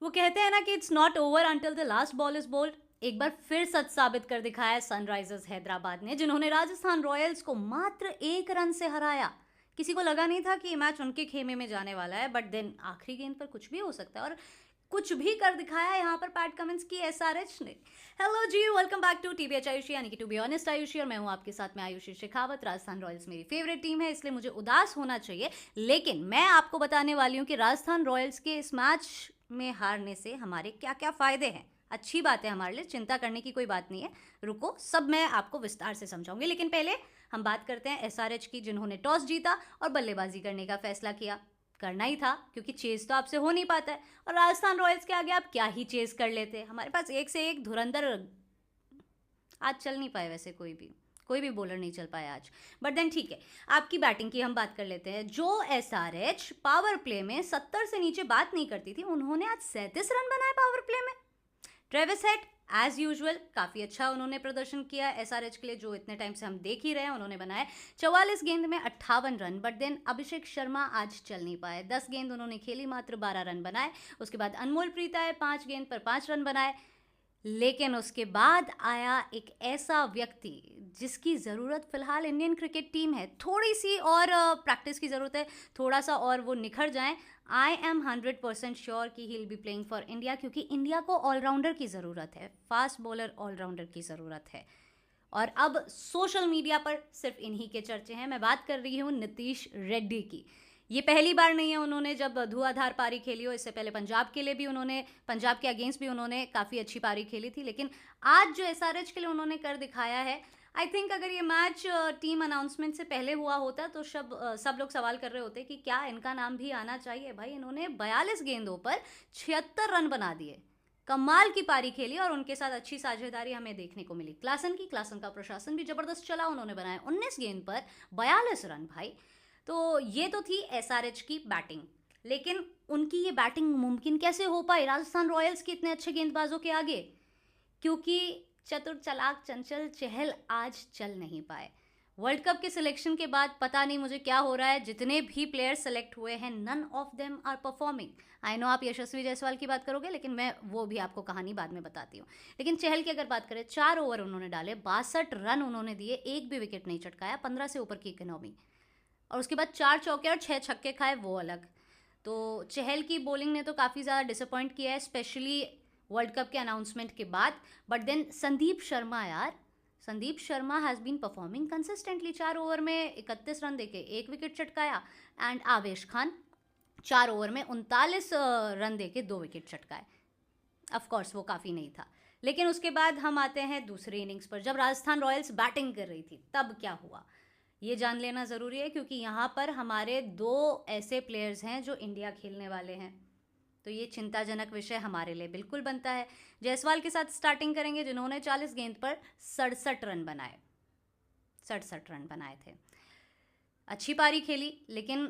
वो कहते हैं ना कि it's not over until the last ball is bowled. एक बार फिर सच साबित कर दिखाया सनराइजर्स हैदराबाद ने, जिन्होंने राजस्थान रॉयल्स को मात्र 1 रन से हराया। किसी को लगा नहीं था कि ये मैच उनके खेमे में जाने वाला है, बट देन आखिरी गेंद पर कुछ भी हो सकता है और कुछ भी कर दिखाया यहाँ पर पैट कमिंस की एसआरएच ने। हेलो जी, welcome back to TBH Ayushi, यानी कि टू बी ऑनेस्ट आयुषी, और मैं हूँ आपके साथ में आयुषी शेखावत। राजस्थान रॉयल्स मेरी फेवरेट टीम है, इसलिए मुझे उदास होना चाहिए, लेकिन मैं आपको बताने वाली हूँ कि राजस्थान रॉयल्स के इस मैच में हारने से हमारे क्या क्या फायदे हैं। अच्छी बात है हमारे लिए, चिंता करने की कोई बात नहीं है। रुको, सब मैं आपको विस्तार से समझाऊंगी, लेकिन पहले हम बात करते हैं एसआरएच की, जिन्होंने टॉस जीता और बल्लेबाजी करने का फैसला किया। करना ही था, क्योंकि चेज तो आपसे हो नहीं पाता है, और राजस्थान रॉयल्स के आगे आप क्या ही चेज कर लेते। हमारे पास एक से एक धुरंधर आज चल नहीं पाए, वैसे कोई भी बॉलर नहीं चल पाया आज। बट देन ठीक है, आपकी बैटिंग की हम बात कर लेते हैं। जो एसआरएच पावर प्ले में 70 से नीचे बात नहीं करती थी, उन्होंने आज 37 रन बनाए पावर प्ले में। ट्रेविस हेड एज यूजुअल काफ़ी अच्छा उन्होंने प्रदर्शन किया एसआरएच के लिए, जो इतने टाइम से हम देख ही रहे हैं। उन्होंने बनाए 44 गेंद में 58 run. But then Abhishek Sharma आज चल नहीं पाए, 10 गेंद उन्होंने खेली, मात्र 12 रन बनाए। उसके बाद अनमोल प्रीत आए, 5 गेंद पर 5 रन बनाए। लेकिन उसके बाद आया एक ऐसा व्यक्ति जिसकी ज़रूरत फ़िलहाल इंडियन क्रिकेट टीम है, थोड़ी सी और प्रैक्टिस की ज़रूरत है, थोड़ा सा और वो निखर जाएं। आई एम 100% श्योर कि he will be playing for India, क्योंकि इंडिया को ऑलराउंडर की ज़रूरत है, फास्ट बॉलर ऑलराउंडर की ज़रूरत है। और अब सोशल मीडिया पर सिर्फ इन्हीं के चर्चे हैं। मैं बात कर रही हूँ नीतीश रेड्डी की। ये पहली बार नहीं है उन्होंने जब धुआंधार पारी खेली हो, इससे पहले पंजाब के लिए भी उन्होंने, पंजाब के अगेंस्ट भी उन्होंने काफ़ी अच्छी पारी खेली थी। लेकिन आज जो एसआरएच के लिए उन्होंने कर दिखाया है, आई थिंक अगर ये मैच टीम अनाउंसमेंट से पहले हुआ होता तो सब लोग सवाल कर रहे होते कि क्या इनका नाम भी आना चाहिए। भाई, इन्होंने 42 गेंदों पर 76 रन बना दिए, कमाल की पारी खेली, और उनके साथ अच्छी साझेदारी हमें देखने को मिली क्लासन का प्रशासन भी जबरदस्त चला। उन्होंने बनाए 19 गेंद पर 42 रन। भाई, तो ये तो थी एसआरएच की बैटिंग, लेकिन उनकी ये बैटिंग मुमकिन कैसे हो पाई राजस्थान रॉयल्स के इतने अच्छे गेंदबाजों के आगे? क्योंकि चतुर चालाक चंचल चहल आज चल नहीं पाए। वर्ल्ड कप के सिलेक्शन के बाद पता नहीं मुझे क्या हो रहा है, जितने भी प्लेयर्स सेलेक्ट हुए हैं, none of them are performing. I know आप यशस्वी जायसवाल की बात करोगे, लेकिन मैं वो भी आपको कहानी बाद में बताती हूँ। लेकिन चहल की अगर बात करें, 4 ओवर उन्होंने डाले, 62 रन उन्होंने दिए, एक भी विकेट नहीं चटकाया, 15 से ऊपर की इकोनॉमी, और उसके बाद 4 चौके और 6 छक्के खाए, वो अलग। तो चहल की बॉलिंग ने तो काफ़ी ज़्यादा डिसअपॉइंट किया है, स्पेशली वर्ल्ड कप के अनाउंसमेंट के बाद। बट देन संदीप शर्मा, यार Sandeep Sharma has been performing consistently. 4 over में 31 रन देके 1 विकेट चटकाया। एंड आवेश खान 4 ओवर में 39 रन देके 2 विकेट चटकाए। ऑफकोर्स वो काफ़ी नहीं था। लेकिन उसके बाद हम आते हैं दूसरी इनिंग्स पर, जब राजस्थान रॉयल्स बैटिंग कर रही थी, तब क्या हुआ ये जान लेना ज़रूरी है, क्योंकि यहाँ पर हमारे 2 ऐसे प्लेयर्स हैं जो इंडिया खेलने वाले हैं। तो ये चिंताजनक विषय हमारे लिए बिल्कुल बनता है। जायसवाल के साथ स्टार्टिंग करेंगे, जिन्होंने 40 गेंद पर 67 रन बनाए, 67 रन बनाए थे। अच्छी पारी खेली, लेकिन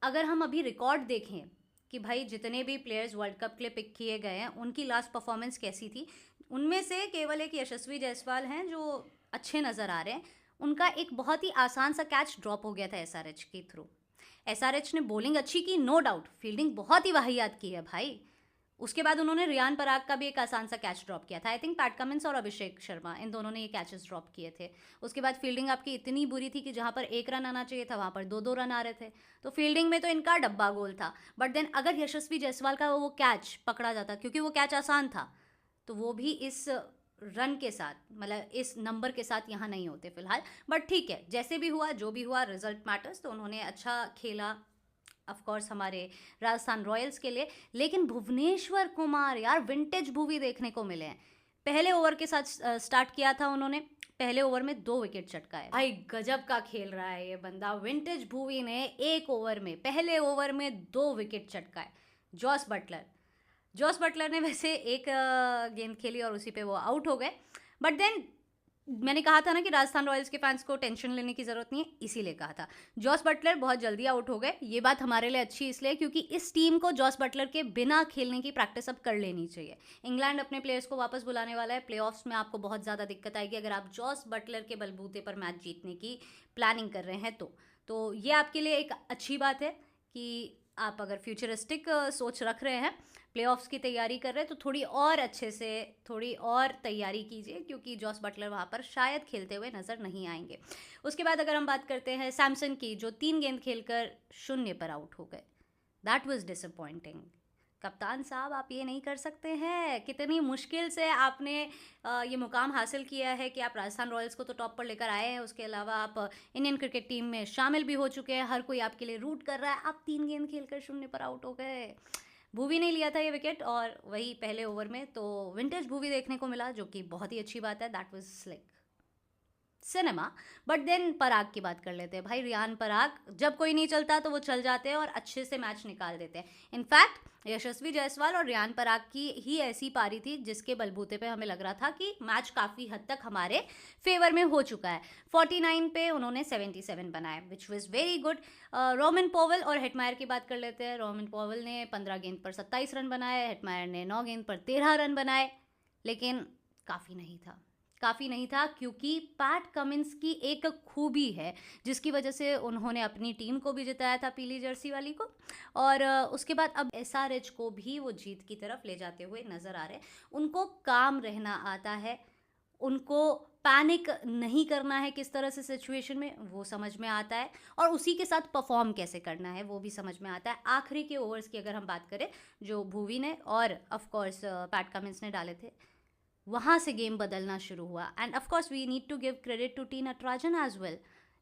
अगर हम अभी रिकॉर्ड देखें कि भाई जितने भी प्लेयर्स वर्ल्ड कप के लिए पिक किए गए हैं, उनकी लास्ट परफॉर्मेंस कैसी थी, उनमें से केवल एक यशस्वी जायसवाल हैं जो अच्छे नज़र आ रहे हैं। उनका एक बहुत ही आसान सा कैच ड्रॉप हो गया था एसआरएच के थ्रू। एसआरएच ने बॉलिंग अच्छी की, नो डाउट, फील्डिंग बहुत ही वाहियात की है भाई। उसके बाद उन्होंने रियान पराग का भी एक आसान सा कैच ड्रॉप किया था। आई थिंक पैट कमिंस और अभिषेक शर्मा, इन दोनों ने ये कैचेस ड्रॉप किए थे। उसके बाद फील्डिंग आपकी इतनी बुरी थी कि जहाँ पर 1 रन आना चाहिए था, वहाँ पर 2-2 रन आ रहे थे। तो फील्डिंग में तो इनका डब्बा गोल था। बट देन अगर यशस्वी जायसवाल का वो कैच पकड़ा जाता, क्योंकि वो कैच आसान था, तो वो भी इस रन के साथ, मतलब इस नंबर के साथ यहाँ नहीं होते फिलहाल। बट ठीक है, जैसे भी हुआ, जो भी हुआ, रिजल्ट मैटर्स। तो उन्होंने अच्छा खेला ऑफ कोर्स हमारे राजस्थान रॉयल्स के लिए। लेकिन भुवनेश्वर कुमार, यार विंटेज भुवी देखने को मिले हैं। पहले ओवर के साथ स्टार्ट किया था उन्होंने, पहले ओवर में 2 विकेट चटकाए। भाई गजब का खेल रहा है ये बंदा। विंटेज भुवी ने 1 ओवर में, पहले ओवर में 2 विकेट चटकाए। जॉस बटलर ने वैसे एक गेंद खेली और उसी पे वो आउट हो गए। बट देन मैंने कहा था ना कि राजस्थान रॉयल्स के फैंस को टेंशन लेने की ज़रूरत नहीं है, इसीलिए कहा था। जॉस बटलर बहुत जल्दी आउट हो गए। ये बात हमारे लिए अच्छी इसलिए क्योंकि इस टीम को जॉस बटलर के बिना खेलने की प्रैक्टिस अब कर लेनी चाहिए। इंग्लैंड अपने प्लेयर्स को वापस बुलाने वाला है। प्लेऑफ्स में आपको बहुत ज़्यादा दिक्कत आएगी अगर आप जॉस बटलर के बलबूते पर मैच जीतने की प्लानिंग कर रहे हैं। तो ये आपके लिए एक अच्छी बात है कि आप अगर फ्यूचरिस्टिक सोच रख रहे हैं। प्लेऑफ्स की तैयारी कर रहे हैं तो थोड़ी और अच्छे से थोड़ी और तैयारी कीजिए, क्योंकि जॉस बटलर वहाँ पर शायद खेलते हुए नज़र नहीं आएंगे। उसके बाद अगर हम बात करते हैं सैमसन की, जो 3 गेंद खेलकर 0 पर आउट हो गए, दैट वाज डिसअपॉइंटिंग। कप्तान साहब, आप ये नहीं कर सकते हैं। कितनी मुश्किल से आपने ये मुकाम हासिल किया है कि आप राजस्थान रॉयल्स को तो टॉप पर लेकर आए हैं, उसके अलावा आप इंडियन क्रिकेट टीम में शामिल भी हो चुके हैं, हर कोई आपके लिए रूट कर रहा है, आप 3 गेंद खेलकर 0 पर आउट हो गए। भुवी ने लिया था ये विकेट, और वही पहले ओवर में तो विंटेज भुवी देखने को मिला, जो कि बहुत ही अच्छी बात है। That was like cinema. But then Parag की बात कर लेते हैं। भाई रियान पराग, जब कोई नहीं चलता तो वो चल जाते हैं और अच्छे से मैच निकाल देते हैं। इनफैक्ट यशस्वी जायसवाल और रियान पराग की ही ऐसी पारी थी जिसके बलबूते पे हमें लग रहा था कि मैच काफ़ी हद तक हमारे फेवर में हो चुका है। 49 पे उन्होंने 77 बनाए, which was very good. Roman Powell और हेटमायर की बात कर लेते हैं। रोमन पॉवल ने 15 गेंद पर 27 रन बनाए, हेटमायर ने 9 गेंद पर 13 रन बनाए, लेकिन काफ़ी नहीं था, क्योंकि पैट कमिंस की एक खूबी है जिसकी वजह से उन्होंने अपनी टीम को भी जिताया था, पीली जर्सी वाली को, और उसके बाद अब SRH को भी वो जीत की तरफ ले जाते हुए नज़र आ रहे हैं। उनको काम रहना आता है, उनको पैनिक नहीं करना है किस तरह से सिचुएशन में, वो समझ में आता है, और उसी के साथ परफॉर्म कैसे करना है वो भी समझ में आता है। आखिरी के ओवर्स की अगर हम बात करें, जो भुवी ने और ऑफ कोर्स पैट कमिंस ने डाले थे, वहाँ से गेम बदलना शुरू हुआ। And of course we need to give credit to T Natarajan as well,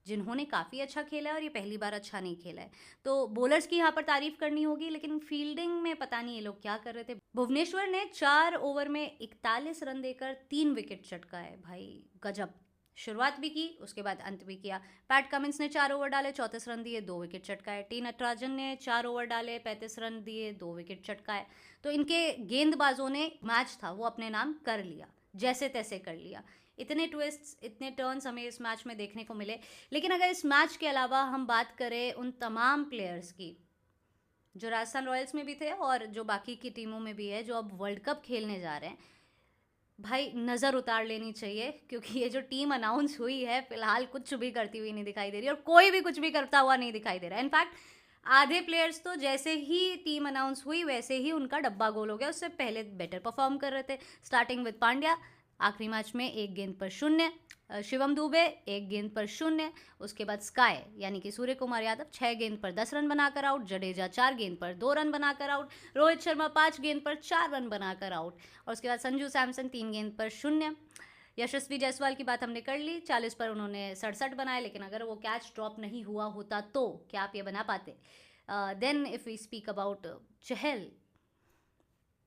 जिन्होंने काफ़ी अच्छा खेला है और ये पहली बार अच्छा नहीं खेला है। तो बॉलर्स की यहाँ पर तारीफ करनी होगी, लेकिन फील्डिंग में पता नहीं ये लोग क्या कर रहे थे। भुवनेश्वर ने 4 ओवर में 41 रन देकर 3 विकेट चटकाए। भाई गजब, शुरुआत भी की, उसके बाद अंत भी किया। पैट कमिंस ने 4 ओवर डाले, 34 रन दिए, 2 विकेट चटकाए। टी नटराजन ने 4 ओवर डाले, 35 रन दिए, 2 विकेट चटकाए। तो इनके गेंदबाजों ने मैच था वो अपने नाम कर लिया, जैसे तैसे कर लिया। इतने ट्विस्ट्स, इतने टर्न्स हमें इस मैच में देखने को मिले। लेकिन अगर इस मैच के अलावा हम बात करें उन तमाम प्लेयर्स की जो राजस्थान रॉयल्स में भी थे और जो बाकी की टीमों में भी है, जो अब वर्ल्ड कप खेलने जा रहे हैं, भाई नज़र उतार लेनी चाहिए, क्योंकि ये जो टीम अनाउंस हुई है फिलहाल कुछ भी करती हुई नहीं दिखाई दे रही, और कोई भी कुछ भी करता हुआ नहीं दिखाई दे रहा है। इनफैक्ट आधे प्लेयर्स तो जैसे ही टीम अनाउंस हुई वैसे ही उनका डब्बा गोल हो गया, उससे पहले बेटर परफॉर्म कर रहे थे। स्टार्टिंग विद पांड्या, आखिरी मैच में 1 गेंद पर 0, शिवम दुबे 1 गेंद पर 0, उसके बाद स्काई यानी कि सूर्य कुमार यादव 6 गेंद पर 10 रन बनाकर आउट, जडेजा 4 गेंद पर 2 रन बनाकर आउट, रोहित शर्मा 5 गेंद पर 4 रन बनाकर आउट, और उसके बाद संजू सैमसन 3 गेंद पर 0। यशस्वी जायसवाल की बात हमने कर ली, 40 पर उन्होंने 67 बनाए, लेकिन अगर वो कैच ड्रॉप नहीं हुआ होता तो क्या आप ये बना पाते? Then if we speak about Chahal,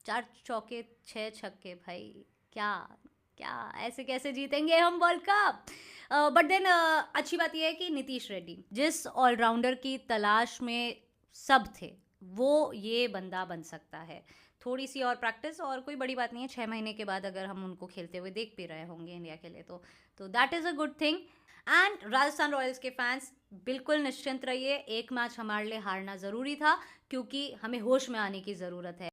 4 चौके 6 छक्के, भाई क्या क्या ऐसे कैसे जीतेंगे हम वर्ल्ड कप? बट देन अच्छी बात यह है कि नीतीश रेड्डी, जिस ऑलराउंडर की तलाश में सब थे, वो ये बंदा बन सकता है। थोड़ी सी और प्रैक्टिस और कोई बड़ी बात नहीं है, 6 महीने के बाद अगर हम उनको खेलते हुए देख भी रहे होंगे इंडिया के लिए तो that is a good thing. And Rajasthan Royals के फैंस बिल्कुल निश्चिंत रहिए, एक मैच हमारे लिए हारना ज़रूरी था, क्योंकि हमें होश में आने की ज़रूरत है।